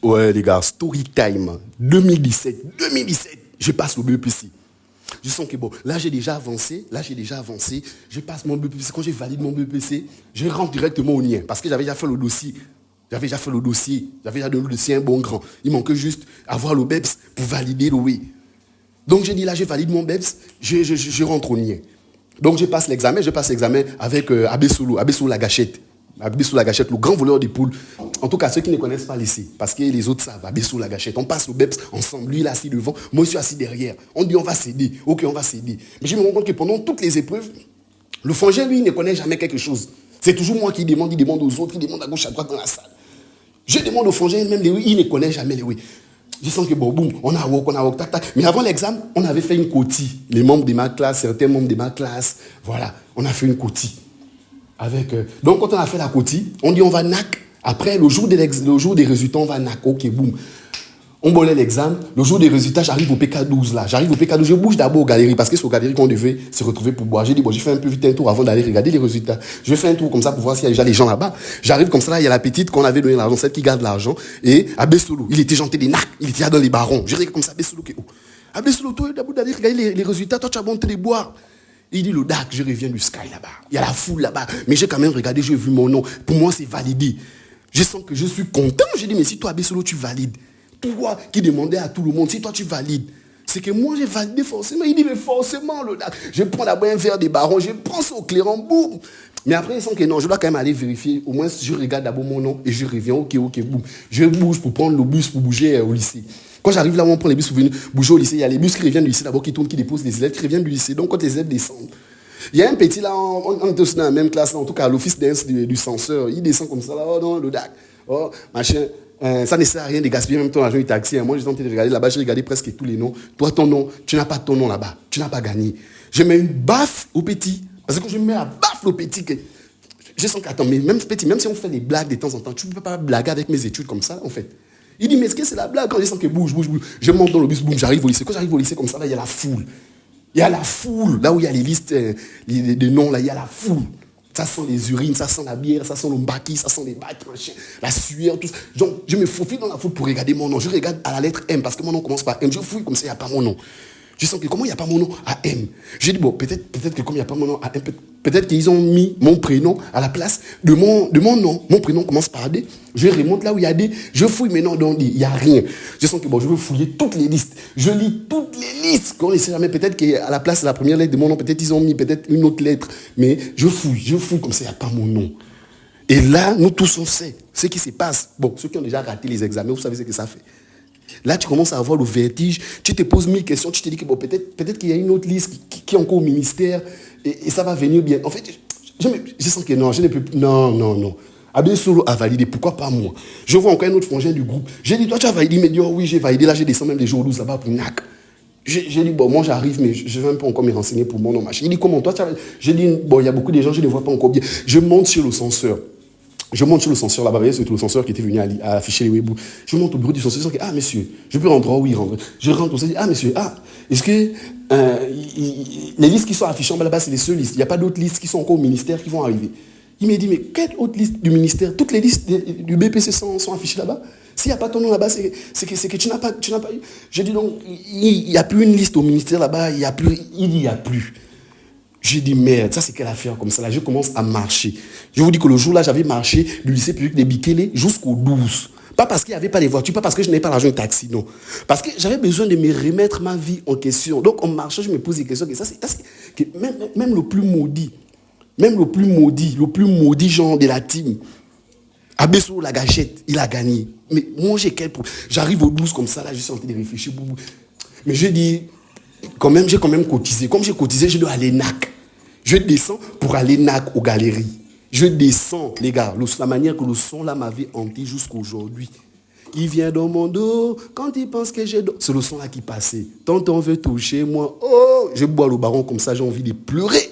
Ouais, les gars, story time. 2017. Je passe le BEPC. Je sens que bon, là j'ai déjà avancé. Je passe mon BEPC. Quand je valide mon BEPC, je rentre directement au NIE. Parce que j'avais déjà fait le dossier. J'avais déjà donné le dossier un bon grand. Il manquait juste avoir le BEPS pour valider le oui. Donc j'ai dit là, je valide mon BEPS, je rentre au NIE. Donc je passe l'examen avec Abessolo la gâchette. Abessolo la gâchette, le grand voleur des poules. En tout cas, ceux qui ne connaissent pas l'essai, parce que les autres savent, Abessolo la gâchette. On passe le BEPS ensemble, lui il est assis devant, moi je suis assis derrière. On dit on va céder, ok on va céder. Mais je me rends compte que pendant toutes les épreuves, le frangin lui il ne connaît jamais quelque chose. C'est toujours moi qui demande, il demande aux autres, il demande à gauche, à droite dans la salle. Je demande au frangin, même les oui, il ne connaît jamais les oui. Je sens que bon, boum, on a walk, tac, tac. Mais avant l'examen, on avait fait une cotille. Les membres de ma classe, certains membres de ma classe, voilà, on a fait une cotille. Donc, quand on a fait la cotille, on dit on va NAC. Après, le jour des résultats, on va NAC. Ok, boum. On bolait l'examen. Le jour des résultats, j'arrive au PK12 là. Je bouge d'abord aux galeries parce que c'est aux galeries qu'on devait se retrouver pour boire. J'ai dit, bon, j'ai fait un peu vite un tour avant d'aller regarder les résultats. Je vais faire un tour comme ça pour voir s'il y a déjà les gens là-bas. J'arrive comme ça, là, il y a la petite qu'on avait donné l'argent, celle qui garde l'argent. Et Abessolo, il était janté des NAC. Il était là dans les barons. Je regarde comme ça, Abessolo, Abessolo, toi, d'abord d'aller regarder les résultats, toi, tu as monté les boire. Il dit, le DAC, je reviens du Sky là-bas. Il y a la foule là-bas. Mais j'ai quand même regardé, j'ai vu mon nom. Pour moi, c'est validé. Je sens que je suis content. J'ai dit, mais si toi, Abessolo, tu valides. Toi qui demandais à tout le monde, si toi tu valides, c'est que moi j'ai validé forcément. Il dit, mais forcément, le DAC. Je prends d'abord un verre des barons, je prends ça au clairon, boum. Mais après, ils sentent que non, je dois quand même aller vérifier. Au moins, je regarde d'abord mon nom et je reviens, ok, boum. Je bouge pour prendre le bus pour bouger au lycée. Quand j'arrive là, on prend les bus pour venir bouger au lycée. Il y a les bus qui reviennent du lycée d'abord, qui tournent, qui déposent les élèves, qui reviennent du lycée. Donc, quand les élèves descendent, il y a un petit là, on est aussi dans la même classe, là, en tout cas à l'office du censeur. Il descend comme ça, là, oh non, le DAC, oh, machin. Ça ne sert à rien de gaspiller même ton argent du taxi. Moi, j'étais en train de regarder là-bas, j'ai regardé presque tous les noms. Toi, ton nom, tu n'as pas ton nom là-bas. Tu n'as pas gagné. Je mets une baffe au petit. Parce que quand je mets la baffe au petit, je sens qu'attends, mais même petit, même si on fait des blagues de temps en temps, tu ne peux pas blaguer avec mes études comme ça, en fait. Il dit, mais est-ce que c'est la blague? Quand je sens que bouge. Je monte dans le bus, boum, j'arrive au lycée. Quand j'arrive au lycée comme ça, là, il y a la foule. Il y a la foule. Là où il y a les listes de noms, là, il y a la foule. Ça sent les urines, ça sent la bière, ça sent le mbaki, ça sent les bacs, machin, la sueur, tout ça. Donc, je me faufile dans la foule pour regarder mon nom. Je regarde à la lettre M parce que mon nom commence par M. Je fouille comme ça, il n'y a pas mon nom. Je sens que comment il n'y a pas mon nom à M? J'ai dit, bon, peut-être que comme il n'y a pas mon nom à M, peut-être qu'ils ont mis mon prénom à la place de mon nom. Mon prénom commence par D. Je remonte là où il y a D. Je fouille mes noms dans D. Il n'y a rien. Je sens que bon, je veux fouiller toutes les listes. Je lis toutes les listes. Qu'on ne sait jamais. Peut-être qu'à la place de la première lettre de mon nom, peut-être ils ont mis peut-être une autre lettre. Mais je fouille comme ça, il n'y a pas mon nom. Et là, nous tous on sait ce qui se passe. Bon, ceux qui ont déjà raté les examens, vous savez ce que ça fait. Là, tu commences à avoir le vertige, tu te poses 1000 questions, tu te dis que bon, peut-être qu'il y a une autre liste qui est encore au ministère et ça va venir bien. En fait, je sens que non, je ne peux plus. Non. Abessolo a validé, pourquoi pas moi? Je vois encore un autre frangin du groupe. J'ai dit, toi, tu as validé, il m'a dit, oh oui, j'ai validé. Là, j'ai descendu même des jours 12 là-bas pour NAC. J'ai dit, bon, moi, j'arrive, mais je ne vais pas encore me renseigner pour mon nom. Il dit, comment toi, tu as... J'ai dit, bon, il y a beaucoup de gens, je ne les vois pas encore bien. Je monte sur le censeur. Là-bas, c'est le censeur qui était venu à afficher les webs. Je monte au bureau du censeur, je dis, ah, monsieur, je peux rentrer? Oui, rentre. Je rentre, je dis, ah, monsieur, est-ce que les listes qui sont affichées là-bas, c'est les seules listes? Il n'y a pas d'autres listes qui sont encore au ministère qui vont arriver? Il m'a dit, mais quelle autre liste du ministère? Toutes les listes du BPC sont affichées là-bas? S'il n'y a pas ton nom là-bas, c'est que tu n'as pas eu. J'ai dit, donc, il n'y a plus une liste au ministère là-bas, il n'y a plus. J'ai dit, merde, ça c'est quelle affaire comme ça là? Je commence à marcher. Je vous dis que le jour là, j'avais marché du lycée public de Bikele jusqu'au 12. Pas parce qu'il n'y avait pas les voitures, pas parce que je n'avais pas l'argent de taxi, non. Parce que j'avais besoin de me remettre ma vie en question. Donc en marchant, je me pose des questions. Même le plus maudit, le plus maudit genre de la team, Abessolo la gâchette, il a gagné. Mais moi j'ai j'arrive au 12 comme ça, là, je suis en train de réfléchir. Mais je dis, j'ai quand même cotisé. Comme j'ai cotisé, je dois aller NAC. Je descends pour aller NAC aux galeries. Je descends, les gars, la manière que le son là m'avait hanté jusqu'à aujourd'hui. Il vient dans mon dos quand il pense que j'ai... C'est le son là qui passait. Tonton veut toucher moi. Oh, je bois le baron comme ça, j'ai envie de pleurer.